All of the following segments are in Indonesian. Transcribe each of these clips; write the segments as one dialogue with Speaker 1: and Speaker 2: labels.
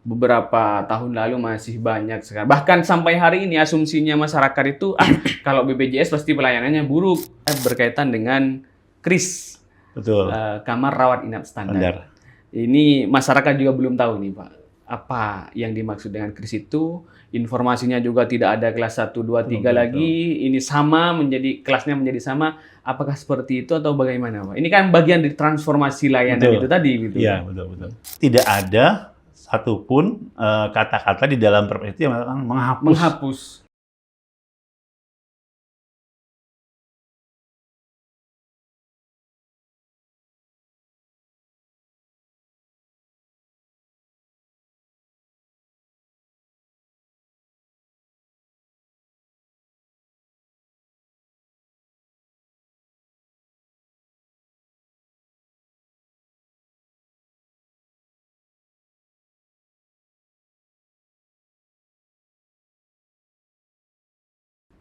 Speaker 1: beberapa tahun lalu masih banyak sekali. Bahkan sampai hari ini asumsinya masyarakat itu kalau BPJS pasti pelayanannya buruk berkaitan dengan KRIS,
Speaker 2: Betul.
Speaker 1: kamar rawat inap standar.
Speaker 2: Standar.
Speaker 1: Ini masyarakat juga belum tahu nih Pak, apa yang dimaksud dengan KRIS itu. Informasinya juga tidak ada kelas 1, 2, 3 lagi. Ini sama, kelasnya menjadi sama. Apakah seperti itu atau bagaimana Pak? Ini kan bagian dari transformasi layanan itu tadi gitu.
Speaker 2: Iya, betul. Tidak ada satupun kata-kata di dalam perpres itu yang mengatakan menghapus.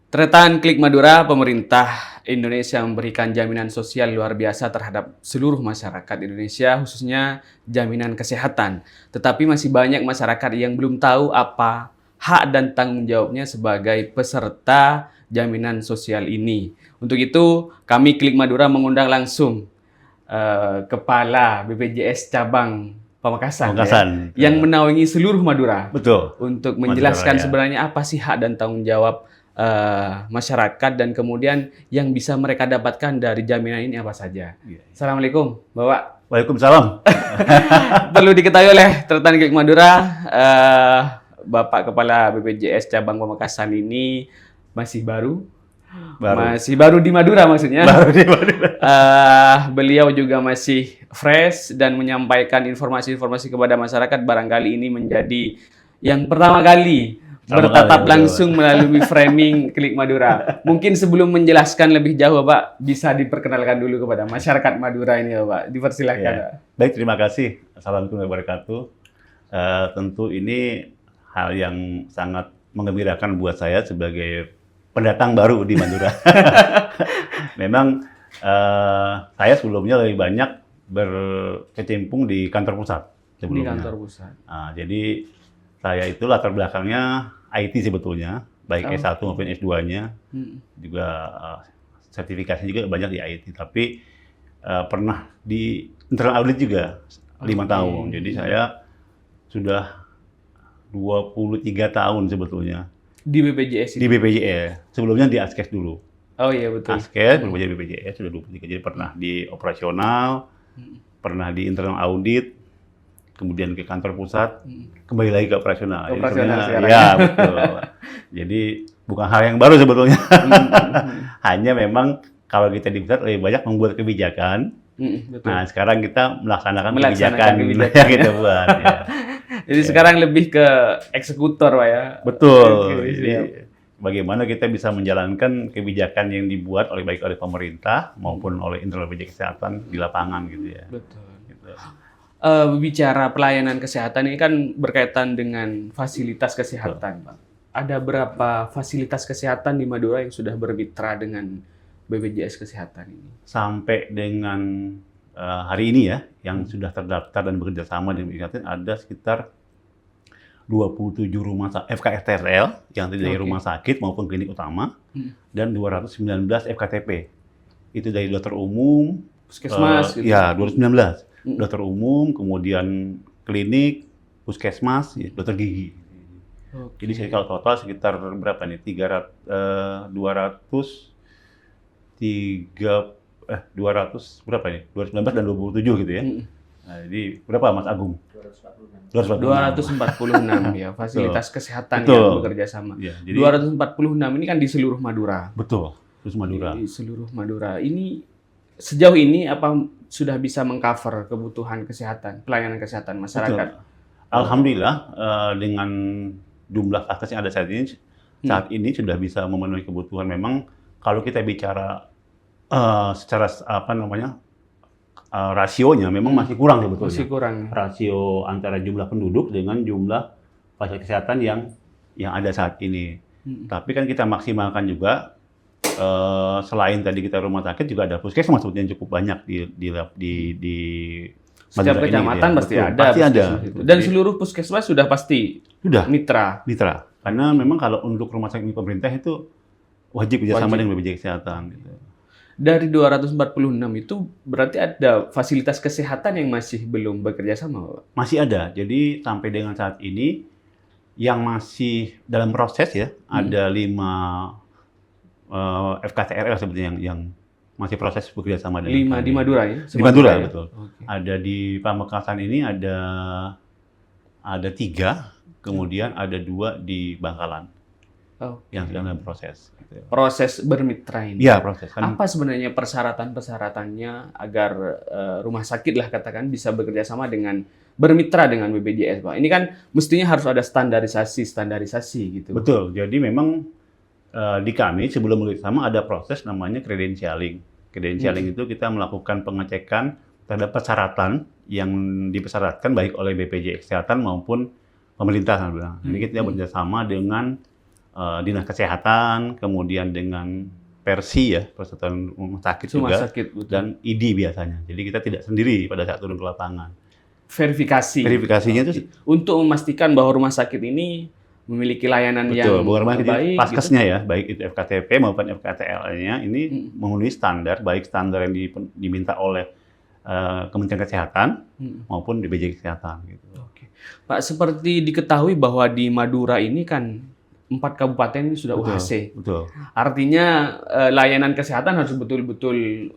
Speaker 1: Tretan Klik Madura, pemerintah Indonesia memberikan jaminan sosial luar biasa terhadap seluruh masyarakat Indonesia, khususnya jaminan kesehatan. Tetapi masih banyak masyarakat yang belum tahu apa hak dan tanggung jawabnya sebagai peserta jaminan sosial ini. Untuk itu, kami Klik Madura mengundang langsung Kepala BPJS Cabang Pamekasan. Yang menaungi seluruh Madura.
Speaker 2: Betul.
Speaker 1: Untuk menjelaskan sebenarnya apa sih hak dan tanggung jawab masyarakat dan kemudian yang bisa mereka dapatkan dari jaminan ini apa saja. Assalamualaikum, Bapak.
Speaker 2: Waalaikumsalam.
Speaker 1: Perlu diketahui oleh Tretan Klik Madura, Bapak Kepala BPJS Cabang Pamekasan ini masih baru. Masih baru di Madura maksudnya.
Speaker 2: Baru di Madura.
Speaker 1: Beliau juga masih fresh dan menyampaikan informasi-informasi kepada masyarakat. Barangkali ini menjadi yang pertama kali bertatap langsung melalui framing Klik Madura. Mungkin sebelum menjelaskan lebih jauh, Pak, bisa diperkenalkan dulu kepada masyarakat Madura ini, Pak. Dipersilakan.
Speaker 2: Ya. Baik, terima kasih. Assalamualaikum warahmatullahi wabarakatuh. Tentu ini hal yang sangat menggembirakan buat saya sebagai pendatang baru di Madura. Memang saya sebelumnya lebih banyak berkecimpung di kantor pusat sebelumnya.
Speaker 1: Di kantor pusat.
Speaker 2: Jadi saya itu latar belakangnya IT sebetulnya, baik S1 maupun S2-nya. Juga sertifikasinya juga banyak di IT, tapi pernah di internal audit juga 5 tahun. Jadi saya sudah 23 tahun sebetulnya.
Speaker 1: Di BPJS?
Speaker 2: Di BPJS. Sebelumnya di Askes dulu.
Speaker 1: Oh iya, betul.
Speaker 2: Askes, berubah jadi BPJS, sudah 23. Jadi pernah di operasional, pernah di internal audit, kemudian ke kantor pusat, kembali lagi ke operasional.
Speaker 1: Operasional
Speaker 2: ya, betul. Jadi bukan hal yang baru sebetulnya. Hanya memang kalau kita di pusat lebih banyak membuat kebijakan. Betul. Nah, sekarang kita melaksanakan kebijakan yang kita buat. Ya.
Speaker 1: Jadi sekarang lebih ke eksekutor, Pak ya?
Speaker 2: Betul. Jadi bagaimana kita bisa menjalankan kebijakan yang dibuat baik oleh pemerintah maupun oleh internal BPJS Kesehatan di lapangan gitu ya.
Speaker 1: Betul. Gitu. Bicara pelayanan kesehatan ini kan berkaitan dengan fasilitas kesehatan, Pak. Ada berapa fasilitas kesehatan di Madura yang sudah bermitra dengan BPJS Kesehatan ini? Sampai
Speaker 2: dengan hari ini ya, yang sudah terdaftar dan bekerja sama dengan BPJS Kesehatan ada sekitar 27 rumah FKSTRL yang terdiri dari rumah sakit maupun klinik utama dan 219 FKTP. Itu dari dokter umum,
Speaker 1: puskesmas gitu.
Speaker 2: Ya, 219. Dokter umum, kemudian klinik, puskesmas, dokter gigi. Jadi kalau total sekitar berapa nih? 200 berapa nih? 219 dan 27 gitu ya. Nah, jadi berapa Mas Agung?
Speaker 1: 246 ya, fasilitas kesehatan yang bekerja sama. Ya, jadi 246 ini kan di seluruh Madura.
Speaker 2: Betul, seluruh Madura.
Speaker 1: Di seluruh Madura. Ini sejauh ini apa sudah bisa mengcover kebutuhan kesehatan, pelayanan kesehatan masyarakat?
Speaker 2: Betul. Alhamdulillah dengan jumlah nakes yang ada saat ini sudah bisa memenuhi kebutuhan. Memang kalau kita bicara secara rasionya memang masih kurang sebetulnya.
Speaker 1: Masih kurang.
Speaker 2: Rasio antara jumlah penduduk dengan jumlah fasilitas kesehatan yang ada saat ini. Tapi kan kita maksimalkan juga selain tadi kita rumah sakit juga ada puskesmas sebetulnya cukup banyak di
Speaker 1: Setiap
Speaker 2: Madura ini,
Speaker 1: kecamatan
Speaker 2: gitu ya.
Speaker 1: pasti
Speaker 2: Betul,
Speaker 1: ada
Speaker 2: pasti ada.
Speaker 1: puskesmas itu. Dan
Speaker 2: Jadi,
Speaker 1: seluruh puskesmas sudah pasti
Speaker 2: sudah
Speaker 1: mitra.
Speaker 2: karena memang kalau untuk rumah sakit pemerintah itu wajib kerjasama
Speaker 1: Wajib.
Speaker 2: dengan BPJS Kesehatan. Gitu.
Speaker 1: Dari 246 itu berarti ada fasilitas kesehatan yang masih belum bekerja sama, Pak?
Speaker 2: Masih ada. Jadi sampai dengan saat ini yang masih dalam proses ya, ada 5 FKTRL sebetulnya yang masih proses bekerja sama dengan
Speaker 1: 5 di Madura ya?
Speaker 2: Di Madura,
Speaker 1: ya?
Speaker 2: betul.
Speaker 1: Oke.
Speaker 2: Ada di Pamekasan ini ada 3, kemudian ada 2 di Bangkalan
Speaker 1: Oh.
Speaker 2: yang sedang dalam proses. Gitu.
Speaker 1: Proses bermitra ini.
Speaker 2: Iya, proses. Kan
Speaker 1: Apa sebenarnya persyaratan-persyaratannya agar rumah sakit lah katakan bisa bekerja sama dengan bermitra dengan BPJS, Pak? Ini kan mestinya harus ada standarisasi gitu.
Speaker 2: betul. Jadi memang di kami sebelum bekerja sama ada proses namanya credentialing. Credentialing itu kita melakukan pengecekan terhadap persyaratan yang dipersyaratkan baik oleh BPJS Kesehatan maupun pemerintah. Jadi kita bekerjasama dengan Dinas Kesehatan, kemudian dengan Persi ya, Persatuan Rumah Sakit
Speaker 1: Rumah
Speaker 2: juga,
Speaker 1: sakit, betul.
Speaker 2: dan ID biasanya. Jadi kita tidak sendiri pada saat turun ke lapangan.
Speaker 1: Verifikasi.
Speaker 2: Verifikasinya itu
Speaker 1: Untuk memastikan bahwa rumah sakit ini memiliki layanan
Speaker 2: betul,
Speaker 1: yang
Speaker 2: bukan rumah sakit,
Speaker 1: baik.
Speaker 2: paskesnya ya, baik itu FKTP maupun FKTL-nya ini memenuhi standar, baik standar yang diminta oleh Kementerian Kesehatan maupun BPJS Kesehatan. Gitu.
Speaker 1: Oke. Pak, seperti diketahui bahwa di Madura ini kan 4 kabupaten ini sudah
Speaker 2: Betul,
Speaker 1: UHC.
Speaker 2: betul.
Speaker 1: Artinya layanan kesehatan harus betul-betul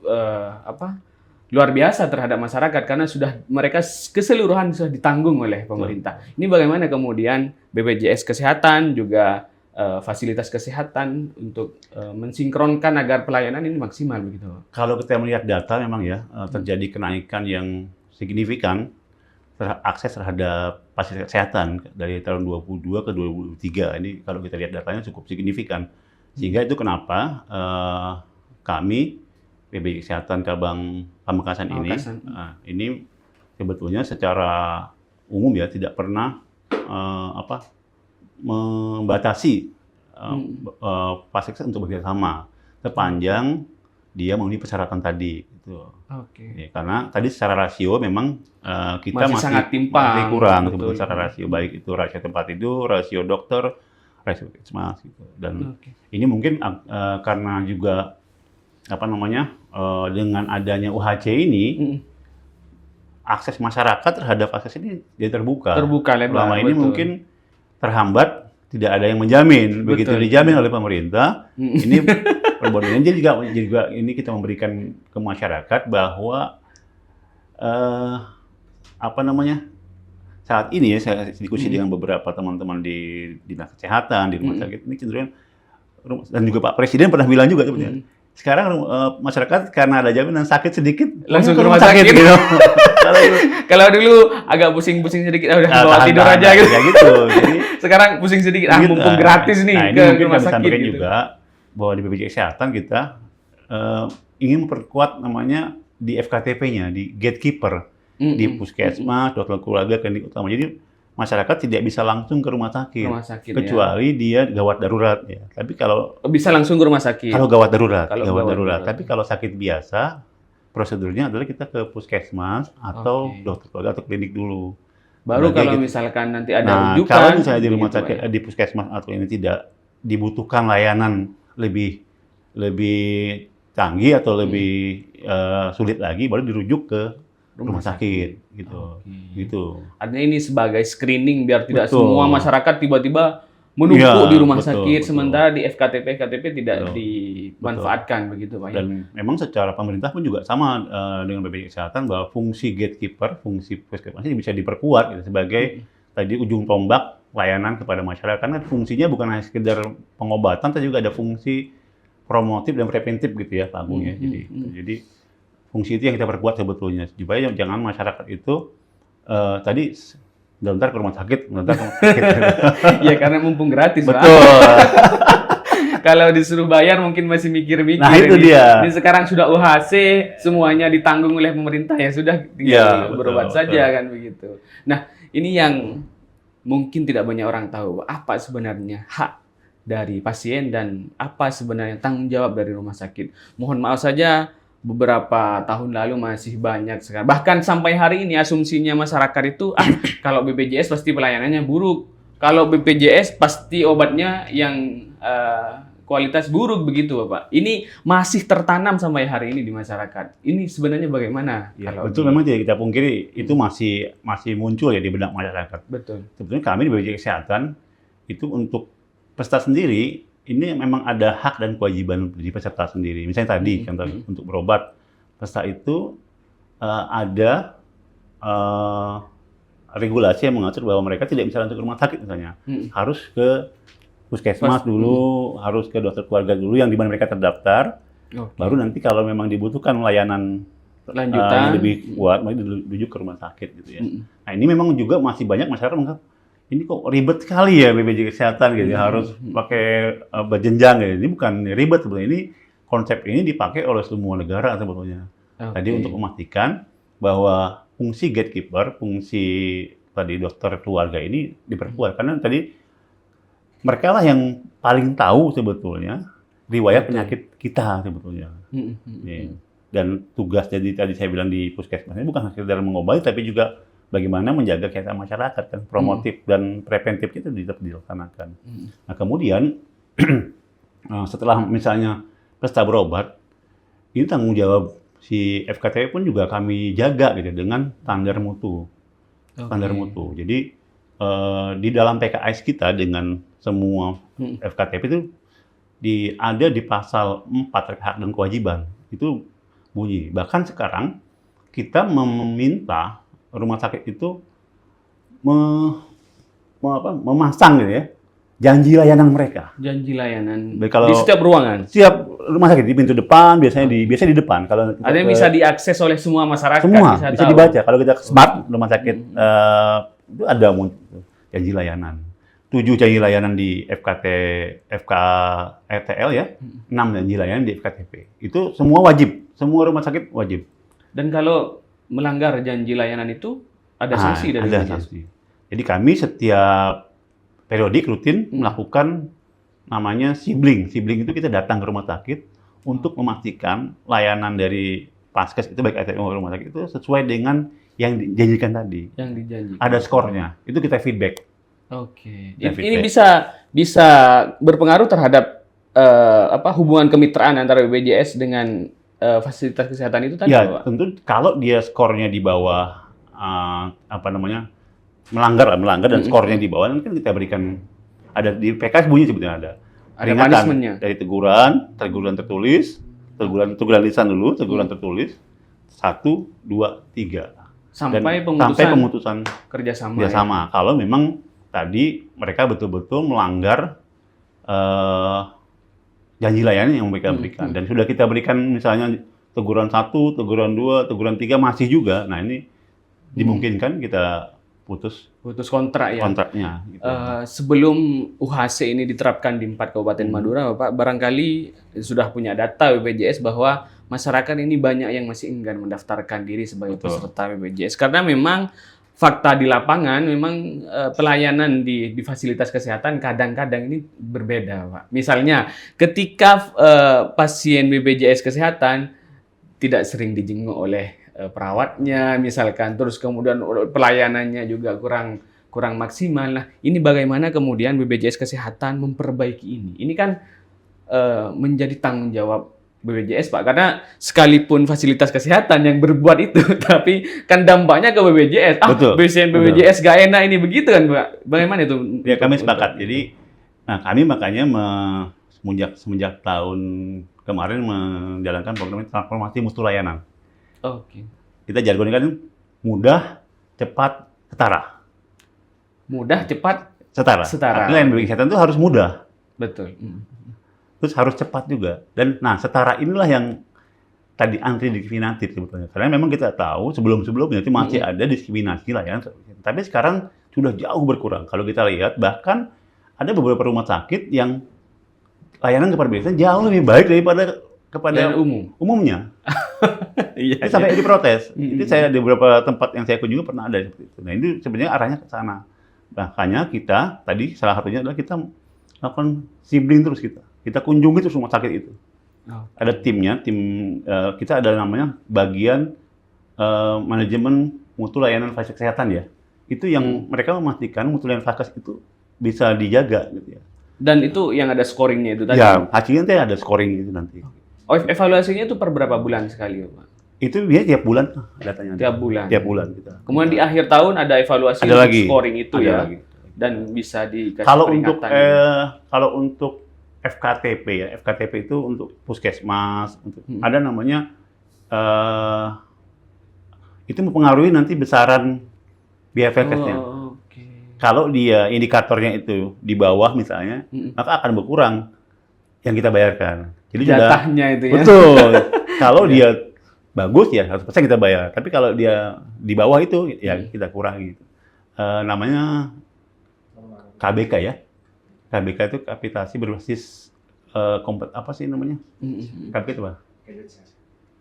Speaker 1: luar biasa terhadap masyarakat karena sudah mereka keseluruhan sudah ditanggung oleh pemerintah. Ini bagaimana kemudian BPJS Kesehatan juga fasilitas kesehatan untuk mensinkronkan agar pelayanan ini maksimal begitu.
Speaker 2: Kalau kita melihat data memang ya terjadi kenaikan yang signifikan akses terhadap fasilitas kesehatan dari tahun 2022 ke 2023. Ini kalau kita lihat datanya cukup signifikan. Sehingga itu kenapa kami BPJS Kesehatan Cabang Pamekasan ini sebetulnya secara umum ya tidak pernah membatasi fasilitas untuk bekerjasama sepanjang dia memenuhi persyaratan tadi. Gitu.
Speaker 1: Oke.
Speaker 2: Ya, karena tadi secara rasio memang kita masih
Speaker 1: sangat timpang.
Speaker 2: masih kurang
Speaker 1: Betul.
Speaker 2: secara rasio, baik itu rasio tempat tidur, rasio dokter, rasio puskesmas gitu. Dan ini mungkin karena juga dengan adanya UHC ini akses masyarakat terhadap akses ini jadi terbuka.
Speaker 1: Terbuka lebar.
Speaker 2: Selama ini mungkin terhambat, tidak ada yang menjamin. Begitu dijamin oleh pemerintah, ini perbodohan. Jadi juga ini kita memberikan ke masyarakat bahwa saat ini ya saya diskusi dengan beberapa teman-teman di dinas kesehatan, di rumah sakit ini cenderung, dan juga Pak Presiden pernah bilang juga sebenarnya. Sekarang masyarakat karena ada jaminan sakit sedikit
Speaker 1: langsung ke rumah sakit gitu. Kalau dulu agak pusing-pusing sedikit udah bawa tidur aja gitu.
Speaker 2: Ya gitu. Jadi
Speaker 1: sekarang pusing sedikit mumpung gratis nih
Speaker 2: ini
Speaker 1: ke
Speaker 2: mungkin
Speaker 1: rumah
Speaker 2: kami
Speaker 1: sakit
Speaker 2: sampaikan
Speaker 1: gitu.
Speaker 2: juga bahwa di BPJS Kesehatan kita ingin memperkuat namanya di FKTP-nya, di gatekeeper, di puskesmas, dokter keluarga, klinik utama. Jadi masyarakat tidak bisa langsung ke rumah sakit kecuali dia gawat darurat ya. Tapi kalau
Speaker 1: bisa langsung ke rumah sakit.
Speaker 2: Kalau gawat darurat,
Speaker 1: Gawat darurat.
Speaker 2: Tapi kalau sakit biasa, prosedurnya adalah kita ke puskesmas atau dokter keluarga atau klinik dulu.
Speaker 1: Baru kalau misalkan nanti ada rujukan.
Speaker 2: Kalau misalnya di rumah sakit, di puskesmas atau ini tidak dibutuhkan layanan lebih canggih atau lebih sulit lagi, baru dirujuk ke rumah sakit gitu. Gitu.
Speaker 1: Artinya ini sebagai screening biar tidak semua masyarakat tiba-tiba menumpuk di rumah sakit sementara di FKTP tidak dimanfaatkan begitu Pak.
Speaker 2: Dan memang secara pemerintah pun juga sama dengan BPJS Kesehatan bahwa fungsi gatekeeper, fungsi puskesmas ini bisa diperkuat gitu, sebagai tadi ujung tombak layanan kepada masyarakat. Kan fungsinya bukan hanya sekedar pengobatan, tapi juga ada fungsi promotif dan preventif gitu ya Pak Agung ya. Jadi fungsi itu yang kita perkuat sebetulnya supaya jangan masyarakat itu tadi bentar ke rumah sakit, bentar ke rumah sakit.
Speaker 1: Ya karena mumpung gratis,
Speaker 2: betul.
Speaker 1: Kalau disuruh bayar mungkin masih mikir-mikir.
Speaker 2: Nah itu dia.
Speaker 1: Ini sekarang sudah UHC, semuanya ditanggung oleh pemerintah ya sudah tinggal berobat saja kan begitu. Nah ini yang mungkin tidak banyak orang tahu apa sebenarnya hak dari pasien dan apa sebenarnya tanggung jawab dari rumah sakit. Mohon maaf saja beberapa tahun lalu masih banyak sekali. Bahkan sampai hari ini asumsinya masyarakat itu, kalau BPJS pasti pelayanannya buruk. Kalau BPJS pasti obatnya yang kualitas buruk begitu, Bapak. Ini masih tertanam sampai hari ini di masyarakat. Ini sebenarnya bagaimana?
Speaker 2: Ya, betul, memang tidak kita pungkiri itu masih muncul ya di benak masyarakat.
Speaker 1: Betul.
Speaker 2: Sebetulnya kami di BPJS Kesehatan itu untuk peserta sendiri ini memang ada hak dan kewajiban di peserta sendiri. Misalnya tadi contoh untuk berobat, peserta itu ada regulasi yang mengatur bahwa mereka tidak bisa untuk rumah sakit misalnya, harus ke puskesmas dulu, harus ke dokter keluarga dulu yang di mana mereka terdaftar. Baru nanti kalau memang dibutuhkan layanan
Speaker 1: lanjutan
Speaker 2: yang lebih kuat, mereka dirujuk ke rumah sakit gitu ya. Nah ini memang juga masih banyak masyarakat menganggap ini kok ribet sekali ya BPJS Kesehatan gitu, harus pakai berjenjang gitu. Ini bukan ribet sebenarnya, ini konsep ini dipakai oleh semua negara sebetulnya. Tadi untuk memastikan bahwa fungsi gatekeeper, fungsi tadi dokter keluarga ini diperkuat, karena tadi mereka lah yang paling tahu sebetulnya riwayat penyakit kita sebetulnya. Dan tugas jadi tadi saya bilang di puskesmas ini bukan sekedar mengobati, tapi juga bagaimana menjaga kesehatan masyarakat, kan promotif dan preventif itu tetap dilaksanakan. Nah kemudian setelah misalnya peserta berobat, ini tanggung jawab si FKTP pun juga kami jaga gitu dengan standar mutu. Standar mutu. Jadi di dalam PKS kita dengan semua FKTP itu ada di pasal 4 terkait hak dan kewajiban. Itu bunyi. Bahkan sekarang kita meminta rumah sakit itu memasang gitu ya, janji layanan mereka.
Speaker 1: Janji layanan
Speaker 2: kalau
Speaker 1: di setiap ruangan.
Speaker 2: Setiap rumah sakit di pintu depan, biasanya di depan. Kalau
Speaker 1: ada yang bisa diakses oleh semua masyarakat.
Speaker 2: Semua bisa dibaca. Kalau kita smart rumah sakit itu ada janji layanan. 7 janji layanan di FKTL ya, 6 janji layanan di FKTP. Itu semua wajib, semua rumah sakit wajib.
Speaker 1: Dan kalau melanggar janji layanan itu ada sanksi dari
Speaker 2: ada sanksi. Jadi kami setiap periodik rutin melakukan namanya sibling. Sibling itu kita datang ke rumah sakit untuk memastikan layanan dari Paskes itu baik ATM maupun rumah sakit itu sesuai dengan yang dijanjikan tadi.
Speaker 1: Yang dijanjikan.
Speaker 2: Ada skornya. Itu kita feedback.
Speaker 1: Oke. Ini bisa berpengaruh terhadap hubungan kemitraan antara BPJS dengan fasilitas kesehatan itu tadi,
Speaker 2: ya,
Speaker 1: Pak?
Speaker 2: tentu kalau dia skornya di bawah melanggar dan skornya di bawah, kan kita berikan, ada di PKS bunyi sebetulnya ada peringatan dari teguran tertulis, teguran lisan dulu, teguran tertulis 1, 2, 3
Speaker 1: sampai pemutusan kerjasama.
Speaker 2: Kalau memang tadi mereka betul-betul melanggar janji layanan yang mereka berikan. Dan sudah kita berikan misalnya teguran 1, teguran 2, teguran 3 masih juga. Nah ini dimungkinkan kita putus
Speaker 1: kontrak ya.
Speaker 2: Kontraknya. Gitu.
Speaker 1: Sebelum UHC ini diterapkan di 4 Kabupaten Madura, Bapak barangkali sudah punya data BPJS bahwa masyarakat ini banyak yang masih enggan mendaftarkan diri sebagai peserta BPJS. Karena memang fakta di lapangan, memang pelayanan di fasilitas kesehatan kadang-kadang ini berbeda, Pak. Misalnya, ketika pasien BPJS Kesehatan tidak sering dijenguk oleh perawatnya, misalkan, terus kemudian pelayanannya juga kurang maksimal. Nah, ini bagaimana kemudian BPJS Kesehatan memperbaiki ini? Ini kan menjadi tanggung jawab BPJS, Pak, karena sekalipun fasilitas kesehatan yang berbuat itu, tapi kan dampaknya ke BPJS. Pasien BPJS gak enak ini, begitu kan, Pak? Bagaimana itu?
Speaker 2: Ya, kami sepakat. Jadi, kami makanya semenjak tahun kemarin menjalankan program transformasi mutu layanan.
Speaker 1: Oke.
Speaker 2: Kita jargonnya kan mudah, cepat, setara.
Speaker 1: Mudah, cepat, setara.
Speaker 2: Artinya yang kesehatan itu harus mudah.
Speaker 1: Betul.
Speaker 2: Terus harus cepat juga. Dan setara inilah yang tadi antri diskriminatif sebetulnya. Karena memang kita tahu sebelum-sebelumnya itu masih ada diskriminasi layanan. Tapi sekarang sudah jauh berkurang. Kalau kita lihat bahkan ada beberapa rumah sakit yang layanan kepada pasien jauh lebih baik daripada kepada umumnya. Iya, sampai diprotes. Itu saya di beberapa tempat yang saya kunjungi pernah ada seperti itu. Nah, ini sebenarnya arahnya ke sana. Makanya kita tadi salah satunya adalah kita lakukan sibling terus kita kunjungi terus rumah sakit itu. Ada timnya, kita ada namanya bagian manajemen mutu layanan fasilitas kesehatan ya. Itu yang mereka memastikan mutu layanan fasilitas itu bisa dijaga gitu ya.
Speaker 1: Dan itu yang ada scoringnya itu tadi?
Speaker 2: Ya, hasilnya nanti ada scoring itu nanti.
Speaker 1: Oh, evaluasinya itu per berapa bulan sekali, Pak?
Speaker 2: Itu biasanya tiap bulan datanya.
Speaker 1: Tiap bulan?
Speaker 2: Tiap bulan kita.
Speaker 1: Kemudian di akhir tahun ada evaluasi
Speaker 2: ada
Speaker 1: untuk
Speaker 2: lagi.
Speaker 1: scoring itu
Speaker 2: ada
Speaker 1: ya?
Speaker 2: Lagi.
Speaker 1: Dan bisa dikasih
Speaker 2: kalau
Speaker 1: peringatan.
Speaker 2: Kalau untuk FKTP ya, FKTP itu untuk puskesmas, ada namanya itu mempengaruhi nanti besaran biaya vaskesnya. Kalau dia indikatornya itu di bawah misalnya, maka akan berkurang yang kita bayarkan. Jadi
Speaker 1: jatahnya itu ya.
Speaker 2: Betul. Kalau dia bagus ya 100% kita bayar. Tapi kalau dia di bawah itu ya kita kurangi. Namanya KBK ya. KBK itu kapitasi berbasis apa sih namanya? KBK itu apa?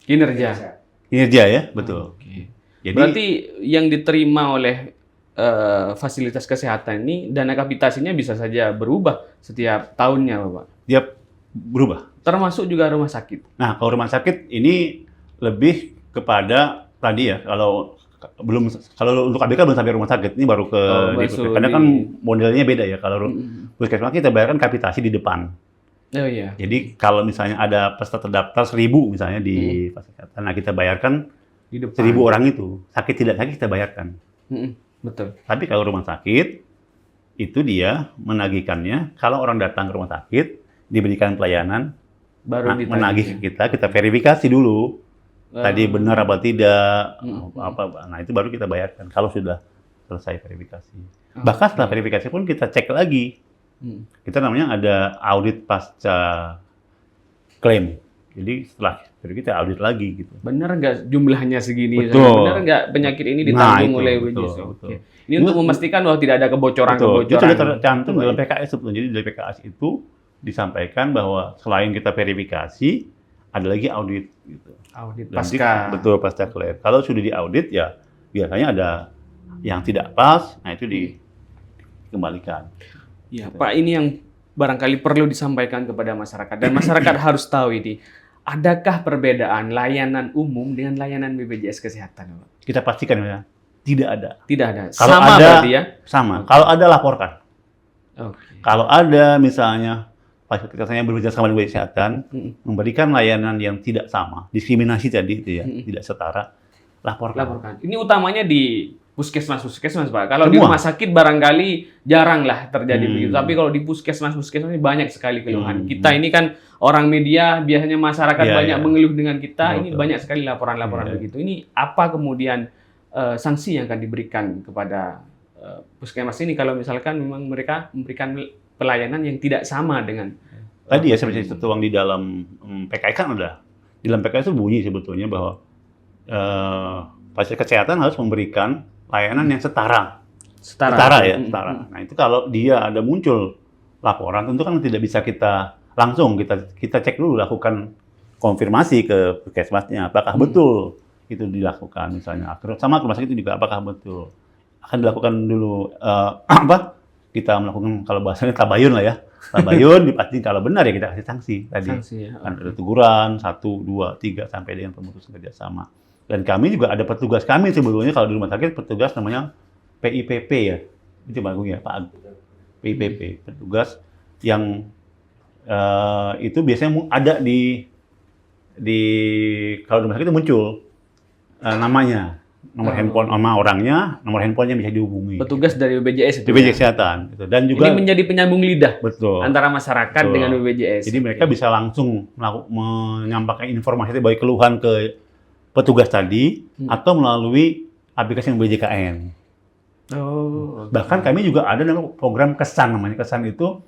Speaker 1: Kinerja.
Speaker 2: Kinerja ya, betul.
Speaker 1: Jadi, berarti yang diterima oleh fasilitas kesehatan ini dana kapitasinya bisa saja berubah setiap tahunnya, Bapak?
Speaker 2: Dia berubah.
Speaker 1: Termasuk juga rumah sakit?
Speaker 2: Nah, kalau rumah sakit ini lebih kepada tadi ya, kalau untuk ABK belum sampai rumah sakit, ini baru ke karena kan modelnya beda ya. Kalau puskesmas kita bayarkan kapitasi di depan.
Speaker 1: Oh iya.
Speaker 2: Jadi kalau misalnya ada peserta terdaftar 1.000 misalnya di fasilitas, nah kita bayarkan
Speaker 1: di depan.
Speaker 2: 1.000 orang itu, sakit tidak sakit kita bayarkan.
Speaker 1: Betul.
Speaker 2: Tapi kalau rumah sakit itu dia menagihkannya kalau orang datang ke rumah sakit diberikan pelayanan, baru menagih kita verifikasi dulu. Tadi benar apa tidak, nah itu baru kita bayarkan kalau sudah selesai verifikasi. Bahkan setelah verifikasi pun kita cek lagi. Kita namanya ada audit pasca klaim. Jadi setelah itu kita audit lagi gitu.
Speaker 1: Benar nggak jumlahnya segini?
Speaker 2: Betul.
Speaker 1: Benar nggak penyakit ini ditanggung oleh BPJS? Oke. Ini untuk memastikan bahwa tidak ada kebocoran-kebocoran.
Speaker 2: Itu sudah tercantum dalam PKS sebetulnya. Jadi dari PKS itu disampaikan bahwa selain kita verifikasi, ada lagi audit gitu.
Speaker 1: Audit pasca.
Speaker 2: Betul, pasca klaim. Kalau sudah diaudit ya biasanya ada yang tidak pas, nah itu dikembalikan.
Speaker 1: Ya, Pak, ini yang barangkali perlu disampaikan kepada masyarakat dan masyarakat harus tahu ini. Adakah perbedaan layanan umum dengan layanan BPJS Kesehatan, Pak?
Speaker 2: Kita pastikan ya, tidak ada.
Speaker 1: Tidak ada.
Speaker 2: Kalau
Speaker 1: sama
Speaker 2: ada,
Speaker 1: berarti ya?
Speaker 2: Sama. Kalau ada laporkan.
Speaker 1: Okay.
Speaker 2: Kalau ada misalnya fasilitas yang berbeda sama dengan kesehatan, memberikan layanan yang tidak sama, diskriminasi tadi itu ya, tidak setara, laporkan.
Speaker 1: Ini utamanya di puskesmas Pak. Kalau di rumah sakit barangkali jarang lah terjadi begitu. Tapi kalau di puskesmas ini banyak sekali keluhan. Kita ini kan orang media, biasanya masyarakat banyak mengeluh dengan kita. Ini banyak sekali laporan-laporan begitu. Ini apa kemudian sanksi yang akan diberikan kepada puskesmas ini kalau misalkan memang mereka memberikan pelayanan yang tidak sama dengan
Speaker 2: tadi ya seperti tertuang di dalam PKI kan ada. Di dalam PKI itu bunyi sebetulnya bahwa fasilitas kesehatan harus memberikan layanan yang setara. Setara. Nah, itu kalau dia ada muncul laporan, tentu kan tidak bisa kita langsung kita cek dulu, lakukan konfirmasi ke puskesmasnya apakah betul itu dilakukan misalnya. Sama rumah sakit itu juga apakah betul. Akan dilakukan dulu kita melakukan kalau bahasanya tabayun lah ya. Tabayun dipastikan kalau benar ya kita kasih sanksi tadi. Ada teguran 1, 2, 3 sampai dengan pemutusan kerjasama. Dan kami juga ada petugas kami sebetulnya kalau di rumah sakit petugas namanya PIPP ya. Itu bagus ya Pak. PIPP, petugas yang itu biasanya ada di kalau di rumah sakit itu muncul namanya, nomor handphone sama orangnya, nomor handphonenya bisa dihubungi.
Speaker 1: Petugas dari BPJS itu.
Speaker 2: BPJS Kesehatan. Gitu. Dan juga
Speaker 1: ini menjadi penyambung lidah antara masyarakat
Speaker 2: betul.
Speaker 1: dengan BPJS.
Speaker 2: Jadi mereka bisa langsung menyampaikan informasi baik keluhan ke petugas tadi atau melalui aplikasi BJKN. Bahkan kami juga ada program kesan namanya. Kesan itu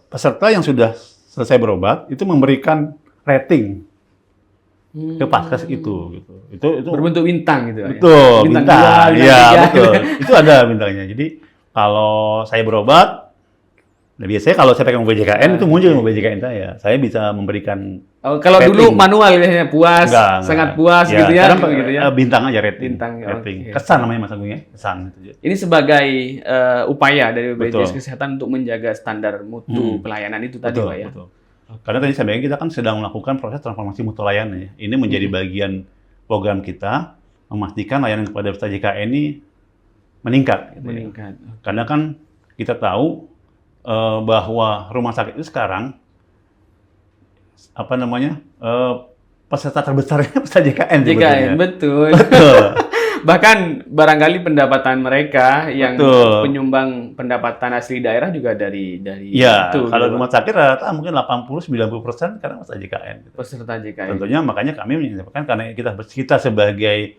Speaker 2: peserta yang sudah selesai berobat itu memberikan rating ke paskes itu gitu. Itu
Speaker 1: berbentuk bintang gitu.
Speaker 2: Betul,
Speaker 1: bintang.
Speaker 2: Iya, betul. Itu ada bintangnya. Jadi kalau saya berobat, nah biasanya kalau saya pegang BJKN itu muncul BJKN saya bisa memberikan
Speaker 1: kalau rating. Dulu manual biasanya puas, sangat puas ya, gitu ya.
Speaker 2: Gitu ya. Bintang aja rating.
Speaker 1: Rating.
Speaker 2: Okay. Kesan namanya Mas Agung ya, kesan gitu.
Speaker 1: Ini sebagai upaya dari BPJS Kesehatan untuk menjaga standar mutu pelayanan itu tadi Pak ya.
Speaker 2: Betul. Karena tadi saya bilang kita kan sedang melakukan proses transformasi mutu layanan ya. Ini menjadi bagian program kita memastikan layanan kepada peserta JKN ini meningkat. Gitu
Speaker 1: meningkat.
Speaker 2: ya. Karena kan kita tahu bahwa rumah sakit itu sekarang peserta terbesarnya peserta JKN.
Speaker 1: JKN, betul. Bahkan barangkali pendapatan mereka yang penyumbang pendapatan asli daerah juga dari
Speaker 2: ya,
Speaker 1: itu.
Speaker 2: Kalau rumah sakit rata mungkin 80-90% karena peserta JKN. Gitu.
Speaker 1: Peserta JKN.
Speaker 2: Tentunya makanya kami menyampaikan karena kita sebagai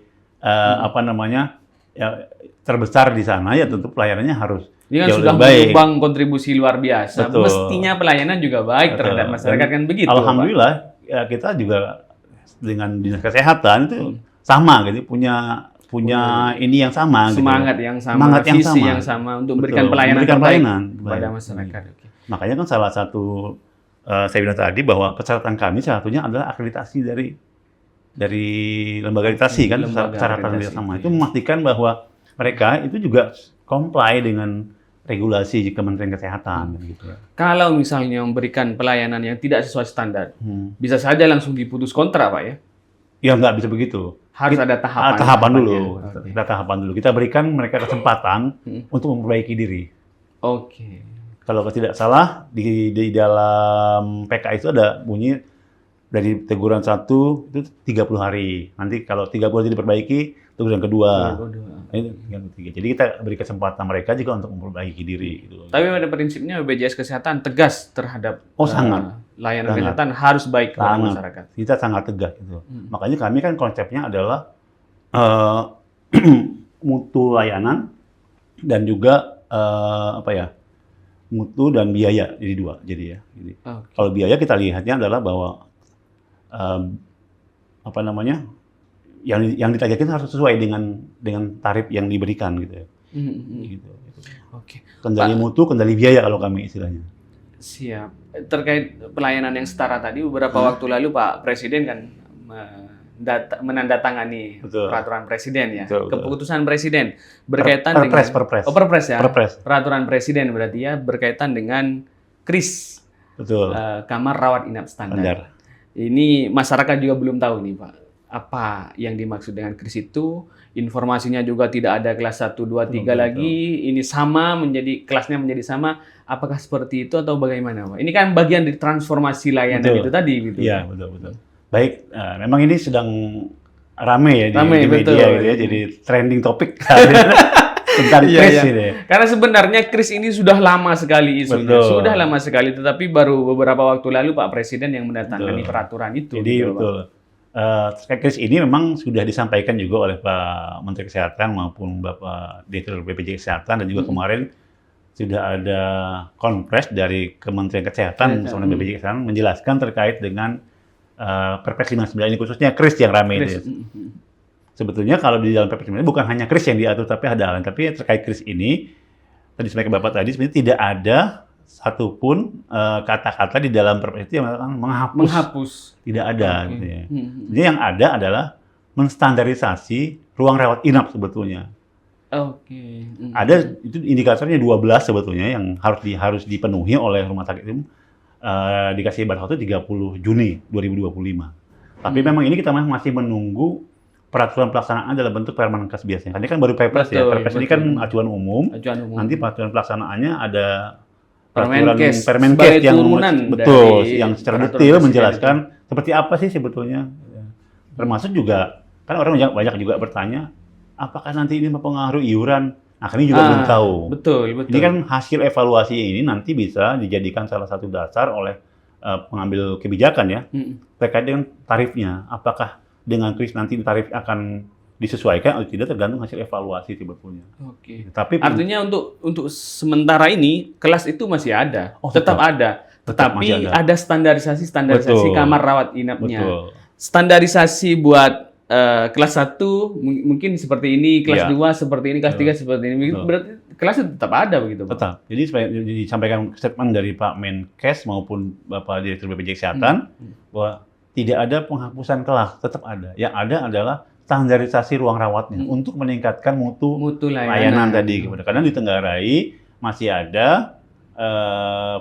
Speaker 2: terbesar di sana ya tentu pelayanannya harus
Speaker 1: Ini kan
Speaker 2: jauh
Speaker 1: sudah
Speaker 2: lebih baik.
Speaker 1: menyumbang kontribusi luar biasa.
Speaker 2: Betul.
Speaker 1: Mestinya pelayanan juga baik terhadap masyarakat kan begitu.
Speaker 2: Alhamdulillah ya kita juga dengan dinas kesehatan itu sama gitu punya ini yang sama
Speaker 1: semangat
Speaker 2: gitu.
Speaker 1: yang sama, visi yang sama untuk memberikan pelayanan terbaik kepada masyarakat.
Speaker 2: Makanya kan salah satu saya bilang tadi bahwa persyaratan kami salah satunya adalah akreditasi dari lembaga akreditasi kan persyaratan sama itu memastikan bahwa mereka itu juga comply dengan regulasi Kementerian Kesehatan gitu.
Speaker 1: Kalau misalnya memberikan pelayanan yang tidak sesuai standar, bisa saja langsung diputus kontrak, Pak ya?
Speaker 2: Ya nggak bisa begitu.
Speaker 1: Harus ada
Speaker 2: tahapan dulu. Kita tahapan dulu. Kita berikan mereka kesempatan untuk memperbaiki diri.
Speaker 1: Oke.
Speaker 2: Kalau tidak salah di dalam PK itu ada bunyi dari teguran 1 itu 30 hari. Nanti kalau 30 hari diperbaiki, teguran kedua. Ini yang ketiga. Jadi kita beri kesempatan mereka juga untuk memperbaiki diri. Gitu.
Speaker 1: Tapi pada prinsipnya BPJS Kesehatan tegas terhadap
Speaker 2: sangat.
Speaker 1: Layanan kesehatan harus baik kepada masyarakat.
Speaker 2: Kita sangat tegas gitu. Makanya kami kan konsepnya adalah mutu layanan dan juga mutu dan biaya jadi dua. Jadi kalau biaya kita lihatnya adalah bahwa yang ditargetkan harus sesuai dengan tarif yang diberikan gitu. Gitu.
Speaker 1: Oke.
Speaker 2: Kendali mutu, kendali biaya kalau kami istilahnya.
Speaker 1: Siap. Terkait pelayanan yang setara tadi, beberapa waktu lalu Pak Presiden kan menandatangani peraturan Presiden ya. Keputusan Presiden berkaitan dengan Perpres ya. Peraturan Presiden berarti ya berkaitan dengan KRIS. Kamar rawat inap standar. Ini masyarakat juga belum tahu nih Pak. Apa yang dimaksud dengan KRIS itu? Informasinya juga tidak ada kelas 1, 2, 3 lagi. Ini sama kelasnya menjadi sama. Apakah seperti itu atau bagaimana, Pak? Ini kan bagian dari transformasi layanan itu tadi gitu.
Speaker 2: Iya, betul. Baik, memang ini sedang rame ya di media gitu ya. Jadi trending topik tentang KRIS ini.
Speaker 1: Karena sebenarnya KRIS ini sudah lama sekali isunya. Sudah lama sekali, tetapi baru beberapa waktu lalu Pak Presiden yang mendatangani peraturan itu.
Speaker 2: Jadi gitu, betul. KRIS ini memang sudah disampaikan juga oleh Pak Menteri Kesehatan maupun Bapak Direktur BPJS Kesehatan dan juga kemarin sudah ada konpres dari Kementerian Kesehatan bersama BPJS Kesehatan menjelaskan terkait dengan Perpres 59 ini khususnya KRIS yang ramai itu. Sebetulnya kalau di dalam Perpres 59 bukan hanya KRIS yang diatur tapi ada hal lain. Tapi terkait KRIS ini tadi sampaikan Bapak tadi sebenarnya tidak ada satupun kata-kata di dalam Perpres itu yang mengatakan menghapus. Tidak ada. Gitu ya. Jadi yang ada adalah menstandarisasi ruang rawat inap sebetulnya. Ada itu indikatornya 12 sebetulnya yang harus dipenuhi oleh rumah sakit itu dikasih batas waktu 30 Juni 2025. Tapi memang ini kita masih menunggu peraturan pelaksanaan dalam bentuk Permenkes biasanya. Karena kan baru Perpres ya. Perpres ini kan acuan umum. Nanti peraturan pelaksanaannya ada Permenkes yang yang secara detail menjelaskan seperti apa sih sebetulnya. Termasuk juga kan orang banyak juga bertanya, apakah nanti ini mempengaruhi iuran? Nah, kami juga belum tahu.
Speaker 1: Betul.
Speaker 2: Ini kan hasil evaluasi ini nanti bisa dijadikan salah satu dasar oleh pengambil kebijakan ya terkait dengan tarifnya. Apakah dengan KRIS nanti tarif akan disesuaikan atau tidak tergantung hasil evaluasi sebetulnya. Tapi
Speaker 1: artinya untuk sementara ini kelas itu masih ada, tetap ada. Tetapi ada standarisasi kamar rawat inapnya. Standarisasi buat kelas 1 mungkin seperti ini, kelas 2 seperti ini, kelas 3 seperti ini. Berarti kelasnya tetap ada begitu, Pak?
Speaker 2: Tetap. Jadi disampaikan statement dari Pak Menkes maupun Bapak Direktur BPJS Kesehatan bahwa tidak ada penghapusan kelas, tetap ada. Yang ada adalah standarisasi ruang rawatnya untuk meningkatkan mutu layanan tadi. Karena di Tenggarai masih ada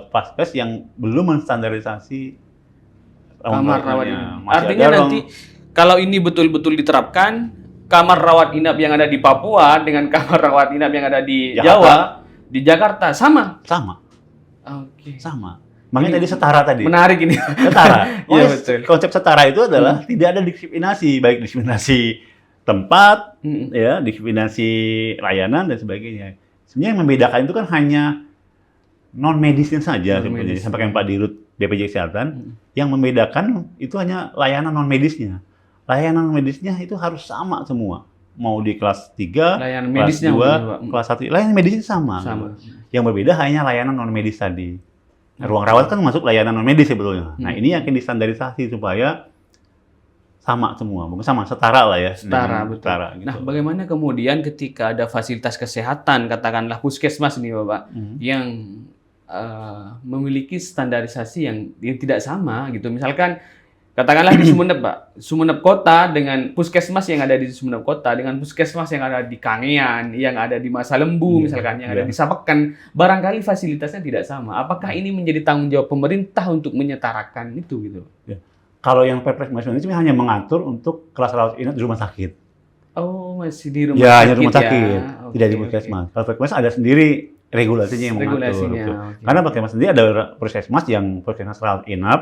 Speaker 2: Vaskes yang belum menstandarisasi
Speaker 1: Kamar rawat inap.
Speaker 2: Masih
Speaker 1: Artinya
Speaker 2: ada
Speaker 1: nanti kalau ini betul-betul diterapkan, kamar rawat inap yang ada di Papua dengan kamar rawat inap yang ada di
Speaker 2: Jakarta.
Speaker 1: Jawa, di Jakarta sama.
Speaker 2: sama,
Speaker 1: Oke.
Speaker 2: sama. Makanya tadi setara tadi.
Speaker 1: Menarik ini.
Speaker 2: Setara.
Speaker 1: Iya,
Speaker 2: Oh,
Speaker 1: betul.
Speaker 2: konsep setara itu adalah tidak ada diskriminasi, baik diskriminasi tempat, ya, diskriminasi layanan dan sebagainya. Sebenarnya yang membedakan itu kan hanya non medisnya saja sebenarnya.
Speaker 1: Non-medis.
Speaker 2: Sampaikan Pak Dirut BPJS Kesehatan, yang membedakan itu hanya layanan non medisnya. Layanan non medisnya itu harus sama semua. Mau di kelas 3,
Speaker 1: Layanan
Speaker 2: kelas
Speaker 1: medisnya
Speaker 2: 2,
Speaker 1: mungkin, Pak.
Speaker 2: kelas 1, layanan medisnya sama.
Speaker 1: Sama.
Speaker 2: Yang berbeda hanya layanan non medis tadi. Ruang rawat kan masuk layanan non medis sebetulnya. Nah, ini yang akan distandarisasi supaya sama semua, mungkin sama setara lah ya.
Speaker 1: Setara,
Speaker 2: dengan
Speaker 1: betul.
Speaker 2: setara, gitu.
Speaker 1: Nah, bagaimana kemudian ketika ada fasilitas kesehatan, katakanlah puskesmas nih Bapak, yang memiliki standarisasi yang tidak sama gitu. Misalkan katakanlah di Sumeneb, Pak. Sumeneb Kota dengan puskesmas yang ada di Sumeneb Kota dengan puskesmas yang ada di Kangean, yang ada di Masa Lembu misalkan, yang ada di Sapekan, barangkali fasilitasnya tidak sama. Apakah ini menjadi tanggung jawab pemerintah untuk menyetarakan itu gitu?
Speaker 2: Ya. Kalau yang Perpres ini hanya mengatur untuk kelas rawat inap di rumah sakit.
Speaker 1: Oh, masih di rumah
Speaker 2: Ya,
Speaker 1: sakit
Speaker 2: hanya rumah sakit,
Speaker 1: ya.
Speaker 2: tidak di
Speaker 1: Oke,
Speaker 2: puskesmas. Kalau puskesmas ada sendiri regulasinya yang mengatur.
Speaker 1: Regulasinya,
Speaker 2: Gitu.
Speaker 1: oke.
Speaker 2: Karena puskesmas sendiri ada puskesmas yang puskesmas rawat inap,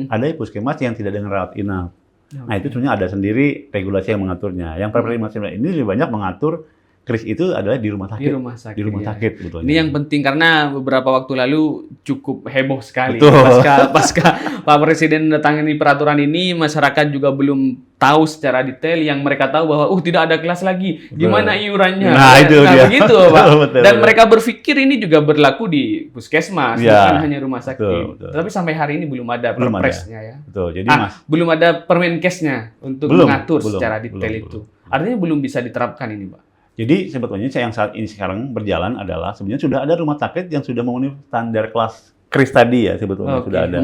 Speaker 2: ada puskesmas yang tidak dengan rawat inap. Nah, itu sebenarnya ada sendiri regulasi yang mengaturnya. Yang Perpres 59 ini lebih banyak mengatur kris itu adalah di rumah sakit.
Speaker 1: Di rumah sakit.
Speaker 2: Di rumah
Speaker 1: ya.
Speaker 2: sakit sebetulnya.
Speaker 1: Ini yang penting karena beberapa waktu lalu cukup heboh sekali.
Speaker 2: Betul.
Speaker 1: Pasca Pak Presiden mendatangani peraturan ini, masyarakat juga belum tahu secara detail. Yang mereka tahu bahwa tidak ada kelas lagi. Gimana iurannya?
Speaker 2: Nah, itu dia.
Speaker 1: Begitu, Pak.
Speaker 2: Betul,
Speaker 1: Dan
Speaker 2: betul.
Speaker 1: mereka berpikir ini juga berlaku di puskesmas,
Speaker 2: Ya.
Speaker 1: bukan hanya rumah sakit.
Speaker 2: Betul.
Speaker 1: Tapi sampai hari ini belum ada
Speaker 2: Belum ada.
Speaker 1: perpresnya ya.
Speaker 2: Betul. Jadi Mas,
Speaker 1: Belum ada Permenkesnya untuk
Speaker 2: Belum,
Speaker 1: mengatur
Speaker 2: belum,
Speaker 1: secara detail
Speaker 2: belum,
Speaker 1: itu. Artinya belum bisa diterapkan ini, Pak.
Speaker 2: jadi sebetulnya yang saat ini sekarang berjalan adalah sebenarnya sudah ada rumah sakit yang sudah memenuhi standar kelas kris tadi ya sebetulnya
Speaker 1: Oke.
Speaker 2: sudah ada.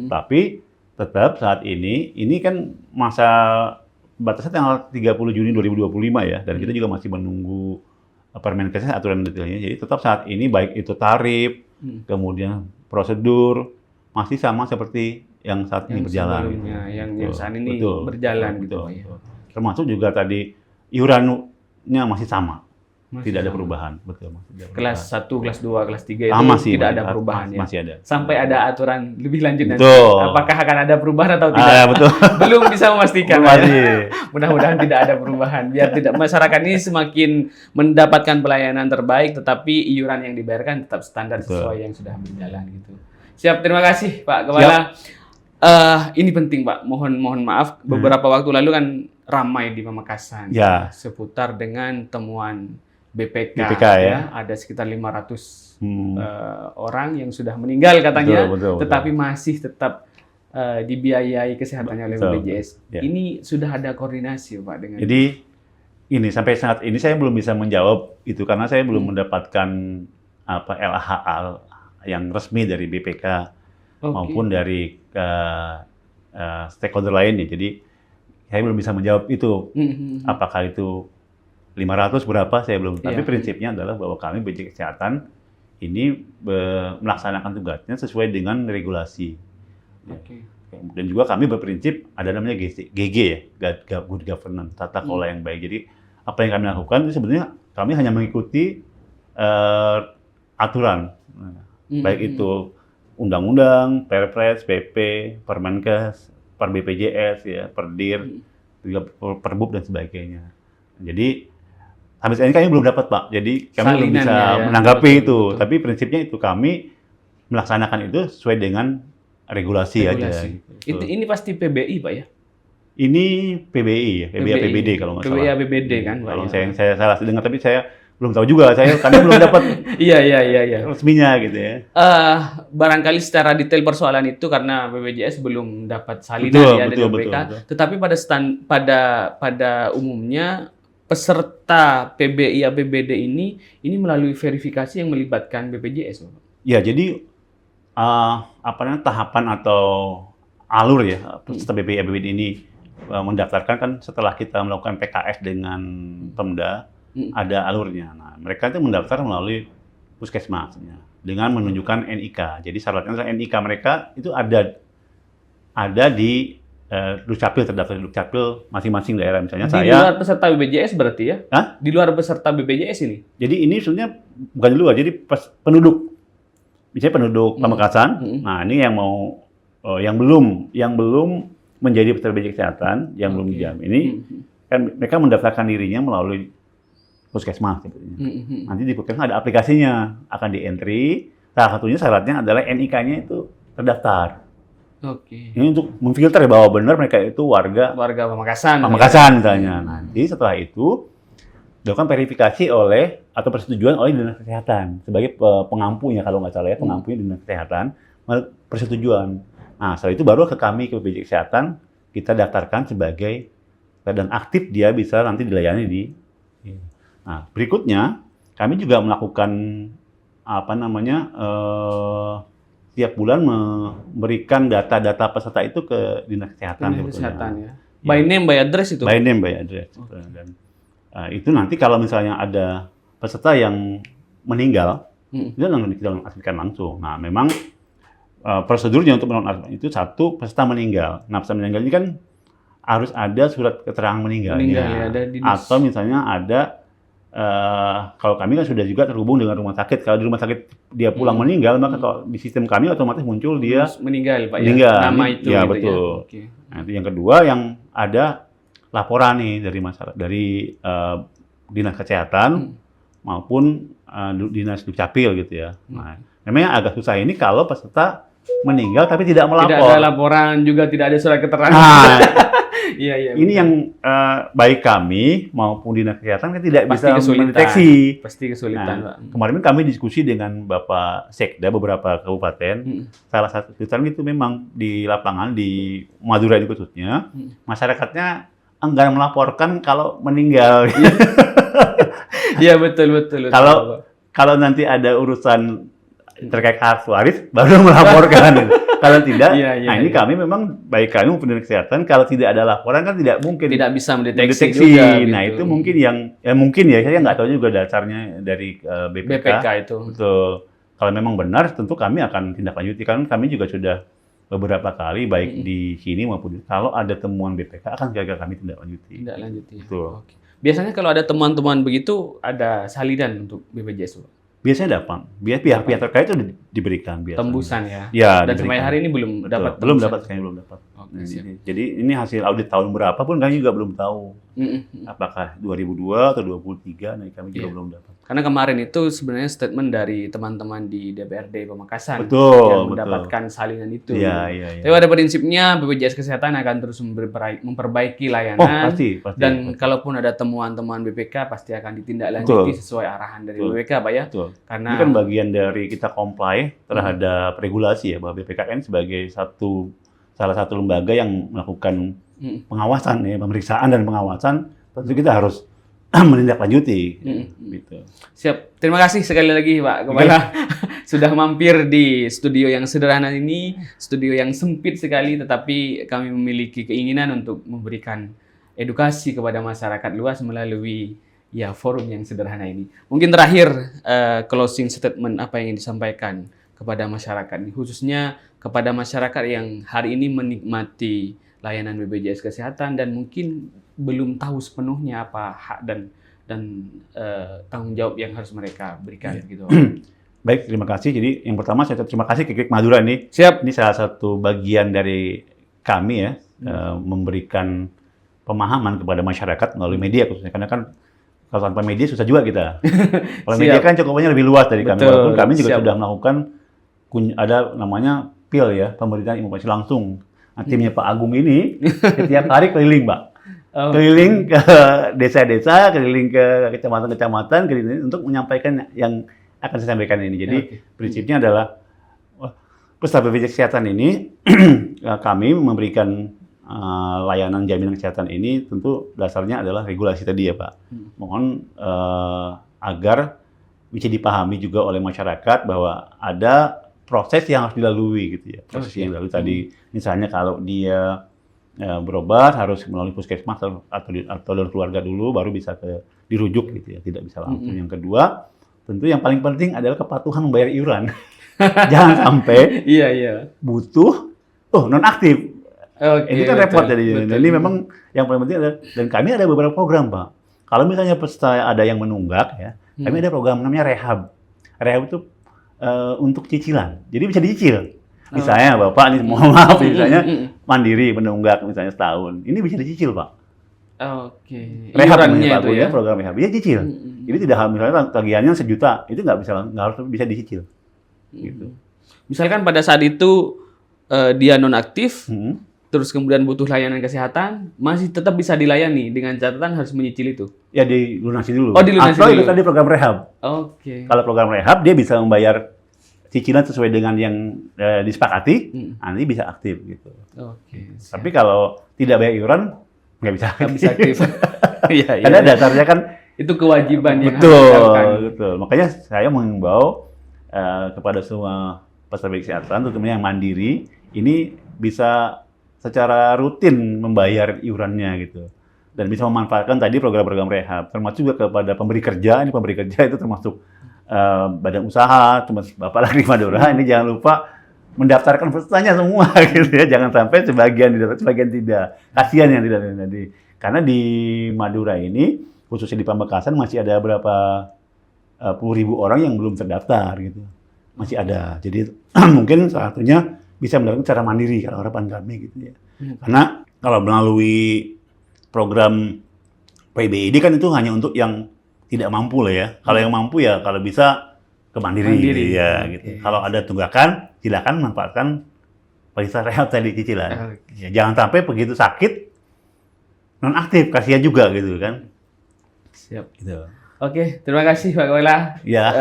Speaker 2: Tapi tetap saat ini kan masa batasnya tanggal 30 Juni 2025 ya, dan kita juga masih menunggu Permenkesnya aturan detailnya. Jadi tetap saat ini baik itu tarif, kemudian prosedur masih sama seperti yang saat ini berjalan.
Speaker 1: Sebelumnya,
Speaker 2: gitu.
Speaker 1: yang
Speaker 2: Betul,
Speaker 1: saat ini
Speaker 2: betul,
Speaker 1: berjalan
Speaker 2: betul,
Speaker 1: gitu.
Speaker 2: betul,
Speaker 1: Ya.
Speaker 2: betul. Termasuk juga tadi iurannya masih sama.
Speaker 1: Masih
Speaker 2: Tidak ada
Speaker 1: sama.
Speaker 2: perubahan, betul. Masih ada
Speaker 1: Kelas 1, kelas 2, kelas 3 itu
Speaker 2: masih
Speaker 1: tidak
Speaker 2: masih
Speaker 1: ada perubahan ya.
Speaker 2: Masih ada.
Speaker 1: Sampai ada aturan lebih lanjut nanti.
Speaker 2: Betul.
Speaker 1: Apakah akan ada perubahan atau tidak?
Speaker 2: Betul.
Speaker 1: Belum bisa memastikan.
Speaker 2: Masih.
Speaker 1: Mudah-mudahan tidak ada perubahan. Biar tidak masyarakat ini semakin mendapatkan pelayanan terbaik, tetapi iuran yang dibayarkan tetap standar
Speaker 2: Betul.
Speaker 1: sesuai yang sudah berjalan gitu. Siap, terima kasih Pak Kepala. Ini penting Pak. Mohon maaf. Beberapa waktu lalu kan ramai di Pamekasan
Speaker 2: Ya.
Speaker 1: seputar dengan temuan BPK,
Speaker 2: ya.
Speaker 1: Ada sekitar 500 orang yang sudah meninggal katanya,
Speaker 2: Betul.
Speaker 1: tetapi masih tetap dibiayai kesehatannya oleh
Speaker 2: Betul.
Speaker 1: BPJS.
Speaker 2: Ya.
Speaker 1: Ini sudah ada koordinasi Pak dengan
Speaker 2: Jadi ini sampai saat ini saya belum bisa menjawab itu karena saya belum mendapatkan LHA yang resmi dari BPK
Speaker 1: Oke.
Speaker 2: maupun dari stakeholder lainnya. Jadi saya belum bisa menjawab itu. Apakah itu 500 berapa saya belum. Tapi
Speaker 1: Iya.
Speaker 2: prinsipnya adalah bahwa kami BPJS Kesehatan ini melaksanakan tugasnya sesuai dengan regulasi.
Speaker 1: Oke.
Speaker 2: Dan juga kami berprinsip ada namanya GG ya, Good Governance, tata kelola yang baik. Jadi apa yang kami lakukan itu sebenarnya kami hanya mengikuti aturan, baik itu undang-undang, Perpres, PP, Permenkes, Per BPJS ya, Perdir, juga Perbub dan sebagainya. Jadi sampai saat ini kami belum dapat Pak. Jadi kami belum bisa
Speaker 1: Salinannya ya.
Speaker 2: menanggapi itu.
Speaker 1: Betul.
Speaker 2: Tapi prinsipnya itu kami melaksanakan itu sesuai dengan regulasi aja. Gitu.
Speaker 1: Ini pasti PBI Pak ya?
Speaker 2: Ini PBI ya, PBI APBD kalau nggak salah.
Speaker 1: PBI APBD kan Pak.
Speaker 2: Kalau
Speaker 1: ya?
Speaker 2: saya salah dengar, tapi saya belum tahu juga. Karena belum dapat
Speaker 1: Iya.
Speaker 2: resminya gitu ya.
Speaker 1: Barangkali secara detail persoalan itu karena BPJS belum dapat salinan dari BPK.
Speaker 2: betul.
Speaker 1: Tetapi pada umumnya peserta PBI APBD ini melalui verifikasi yang melibatkan BPJS. Pak.
Speaker 2: Ya, jadi tahapan atau alur ya peserta PBI APBD ini mendaftarkan kan setelah kita melakukan PKS dengan Pemda ada alurnya. Nah, mereka itu mendaftar melalui puskesmasnya dengan menunjukkan NIK. Jadi syaratnya adalah NIK mereka itu ada di Dukcapil, terdaftar di Dukcapil masing-masing daerah. Misalnya
Speaker 1: Di luar peserta BPJS berarti ya?
Speaker 2: Hah?
Speaker 1: Di luar peserta BPJS ini?
Speaker 2: Jadi ini sebenarnya bukan di luar, jadi penduduk. Misalnya penduduk Pamekasan. Nah, ini yang mau yang belum menjadi peserta BPJS Kesehatan, yang belum dijamin. Ini kan mereka mendaftarkan dirinya melalui puskesmas sebetulnya. Nanti di puskesmas ada aplikasinya, akan di-entry. Salah satunya syaratnya adalah NIK-nya itu terdaftar.
Speaker 1: Oke.
Speaker 2: Ini untuk memfilter bahwa benar mereka itu warga
Speaker 1: Pamekasan.
Speaker 2: Pamekasan misalnya. Nanti setelah itu dilakukan verifikasi atau persetujuan oleh Dinas Kesehatan sebagai pengampunya, kalau nggak salah ya, pengampunya Dinas Kesehatan persetujuan. Nah, setelah itu baru ke kami, ke BPJS Kesehatan, kita daftarkan sebagai dan aktif dia bisa nanti dilayani di. Nah, berikutnya kami juga melakukan tiap bulan memberikan data-data peserta itu ke Dinas Kesehatan.
Speaker 1: Dinas Kesehatan ya. By name, by address itu?
Speaker 2: By name, by address. Dan itu nanti kalau misalnya ada peserta yang meninggal, itu langsung kita aktifkan langsung. Nah, memang prosedurnya untuk menonaktifkan itu satu, peserta meninggal. Nah, peserta meninggal ini kan harus ada surat keterangan meninggalnya.
Speaker 1: Ada dinas.
Speaker 2: Atau misalnya ada kalau kami kan sudah juga terhubung dengan rumah sakit. Kalau di rumah sakit dia pulang meninggal, maka kalau di sistem kami otomatis muncul dia
Speaker 1: meninggal, Pak.
Speaker 2: Meninggal.
Speaker 1: Ya? Nama itu.
Speaker 2: Ya,
Speaker 1: gitu
Speaker 2: betul.
Speaker 1: Ya? Okay.
Speaker 2: Nah, itu yang kedua, yang ada laporan nih dari masyarakat, dari Dinas Kesehatan maupun Dinas Dukcapil gitu ya. Nah, memang agak susah ini kalau peserta meninggal tapi tidak melapor.
Speaker 1: Tidak ada laporan, juga tidak ada surat keterangan.
Speaker 2: Nah,
Speaker 1: iya,
Speaker 2: ini yang baik kami maupun Dinas Kesehatan kan tidak
Speaker 1: pasti
Speaker 2: bisa
Speaker 1: kesulitan.
Speaker 2: mendeteksi.
Speaker 1: Pasti kesulitan, Pak.
Speaker 2: Kemarin kami diskusi dengan Bapak Sekda beberapa kabupaten. Salah satu kesulitan itu memang di lapangan di Madura ini khususnya, masyarakatnya enggan melaporkan kalau meninggal.
Speaker 1: Iya, betul.
Speaker 2: Kalau nanti ada urusan terkait hak waris baru melaporkan. Kalau tidak, ini kami memang baik kami maupun Dinas Kesehatan, kalau tidak ada laporan kan tidak mungkin.
Speaker 1: Tidak bisa mendeteksi juga.
Speaker 2: Nah,
Speaker 1: gitu.
Speaker 2: itu mungkin saya nggak tahu juga dasarnya dari BPK
Speaker 1: itu.
Speaker 2: Betul. Kalau memang benar, tentu kami akan tindak lanjuti. Kan kami juga sudah beberapa kali, baik di sini maupun kalau ada temuan BPK, akan segera kami tindak lanjuti.
Speaker 1: Tindak lanjuti.
Speaker 2: Betul.
Speaker 1: Oke. Biasanya kalau ada temuan-temuan begitu, ada salinan untuk BPJS, Pak?
Speaker 2: Biasanya dapat. Pihak-pihak terkait itu diberikan biasanya.
Speaker 1: Tembusan ya?
Speaker 2: Ya,
Speaker 1: dan sampai hari ini belum dapat.
Speaker 2: Belum dapat, kayaknya belum dapat. Jadi ini hasil audit tahun berapa pun kami juga belum tahu. Apakah 2002 atau 2023, nah kami juga belum dapat.
Speaker 1: Karena kemarin itu sebenarnya statement dari teman-teman di DPRD Pamekasan
Speaker 2: yang
Speaker 1: mendapatkan salinan itu.
Speaker 2: Iya.
Speaker 1: Tapi pada prinsipnya BPJS Kesehatan akan terus memperbaiki layanan.
Speaker 2: Pasti.
Speaker 1: Dan kalaupun ada temuan-temuan BPK pasti akan ditindaklanjuti sesuai arahan dari BPK, Pak ya.
Speaker 2: Betul.
Speaker 1: Karena
Speaker 2: ini kan bagian dari kita comply terhadap regulasi ya, bahwa BPKN sebagai salah satu lembaga yang melakukan pengawasan ya, pemeriksaan dan pengawasan, tentu kita harus menindaklanjuti. Gitu.
Speaker 1: Siap. Terima kasih sekali lagi Pak Kepala sudah mampir di studio yang sederhana ini, studio yang sempit sekali, tetapi kami memiliki keinginan untuk memberikan edukasi kepada masyarakat luas melalui forum yang sederhana ini. Mungkin terakhir closing statement apa yang disampaikan kepada masyarakat, khususnya kepada masyarakat yang hari ini menikmati layanan BPJS Kesehatan dan mungkin belum tahu sepenuhnya apa hak dan tanggung jawab yang harus mereka berikan gitu.
Speaker 2: Baik, terima kasih. Jadi yang pertama saya terima kasih ke Klik Madura nih.
Speaker 1: Siap.
Speaker 2: Ini salah satu bagian dari kami ya, memberikan pemahaman kepada masyarakat melalui media khususnya. Karena kan kalau tanpa media susah juga kita. Kalau media kan cakupannya lebih luas dari kami. Walaupun kami juga sudah melakukan ada namanya PIL ya, pemberitaan informasi langsung. Nah, timnya Pak Agung ini setiap hari keliling, Pak. Keliling ke desa-desa, keliling ke kecamatan-kecamatan, untuk menyampaikan yang akan saya sampaikan ini. Jadi prinsipnya adalah peserta BPJS Kesehatan ini kami memberikan layanan jaminan kesehatan ini tentu dasarnya adalah regulasi tadi ya Pak. Mohon agar bisa dipahami juga oleh masyarakat bahwa ada proses yang harus dilalui gitu ya. Proses yang dilalui tadi misalnya kalau dia berobat harus melalui puskesmas atau keluarga dulu baru bisa dirujuk gitu ya, tidak bisa langsung. Yang kedua tentu yang paling penting adalah kepatuhan membayar iuran. Jangan sampai
Speaker 1: Iya.
Speaker 2: butuh, nonaktif.
Speaker 1: Oke,
Speaker 2: Ini kan
Speaker 1: betul,
Speaker 2: repot jadinya.
Speaker 1: betul.
Speaker 2: Jadi memang yang paling penting adalah, dan kami ada beberapa program, Pak. Kalau misalnya peserta ada yang menunggak, ya, kami ada program namanya rehab. Rehab itu untuk cicilan. Jadi bisa dicicil. Misalnya Bapak nih, mohon maaf, misalnya mandiri menunggak misalnya setahun. Ini bisa dicicil, Pak.
Speaker 1: Oke.
Speaker 2: Rehab
Speaker 1: Iurannya
Speaker 2: namanya, Pak,
Speaker 1: itu ya.
Speaker 2: program rehab. Iya cicil. Jadi tidak harus misalnya tagihannya 1 juta, itu nggak harus bisa dicicil. Gitu.
Speaker 1: Misalkan pada saat itu dia nonaktif,
Speaker 2: Hmm.
Speaker 1: terus kemudian butuh layanan kesehatan, masih tetap bisa dilayani dengan catatan harus menyicil itu.
Speaker 2: Ya dilunasi dulu.
Speaker 1: Oh, dilunasi
Speaker 2: Atau
Speaker 1: dulu.
Speaker 2: itu tadi program rehab.
Speaker 1: Oke.
Speaker 2: Kalau program rehab dia bisa membayar cicilan sesuai dengan yang disepakati, nanti bisa aktif gitu.
Speaker 1: Oke.
Speaker 2: Tapi kalau tidak bayar iuran nggak bisa.
Speaker 1: Nggak bisa aktif. Iya.
Speaker 2: Karena dasarnya kan
Speaker 1: Itu kewajiban yang harus
Speaker 2: betul,
Speaker 1: dilakukan.
Speaker 2: betul. Makanya saya mengimbau kepada semua peserta kesehatan, terutama yang mandiri, ini bisa secara rutin membayar iurannya gitu. Dan bisa memanfaatkan tadi program-program rehab, termasuk juga kepada pemberi kerja. Ini pemberi kerja itu termasuk badan usaha, cuma Bapak Lagri Madura, ini jangan lupa mendaftarkan pesertanya semua gitu ya. Jangan sampai sebagian didapat, sebagian tidak. Kasihan yang tidak tadi. Karena di Madura ini, khususnya di Pamekasan, masih ada berapa puluh ribu orang yang belum terdaftar gitu. Masih ada. Jadi mungkin salah satunya bisa mendapatkan secara mandiri kalau harapan kami gitu ya. Karena kalau melalui program PBID kan itu hanya untuk yang tidak mampu lah ya. Kalau yang mampu ya kalau bisa ke mandiri ya gitu. Kalau ada tunggakan silakan manfaatkan fasilitas rehab tadi cicilan. Ya, jangan sampai begitu sakit nonaktif, kasihan juga gitu kan.
Speaker 1: Siap.
Speaker 2: Gitu.
Speaker 1: Oke, terima kasih Pak Wela
Speaker 2: Ya.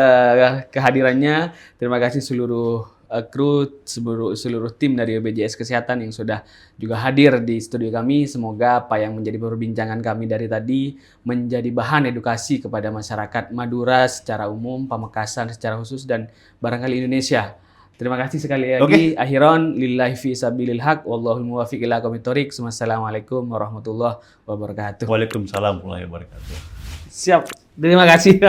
Speaker 1: kehadirannya. Terima kasih seluruh kru, seluruh tim dari BPJS Kesehatan yang sudah juga hadir di studio kami. Semoga apa yang menjadi perbincangan kami dari tadi menjadi bahan edukasi kepada masyarakat Madura secara umum, Pamekasan secara khusus, dan barangkali Indonesia. Terima kasih sekali lagi. Akhiron lillahi fi sabilil haq wallahul muwaffiq ila aqwamit thoriq. Wassalamualaikum warahmatullahi wabarakatuh.
Speaker 2: Waalaikumsalam warahmatullahi wabarakatuh.
Speaker 1: Siap. Terima kasih.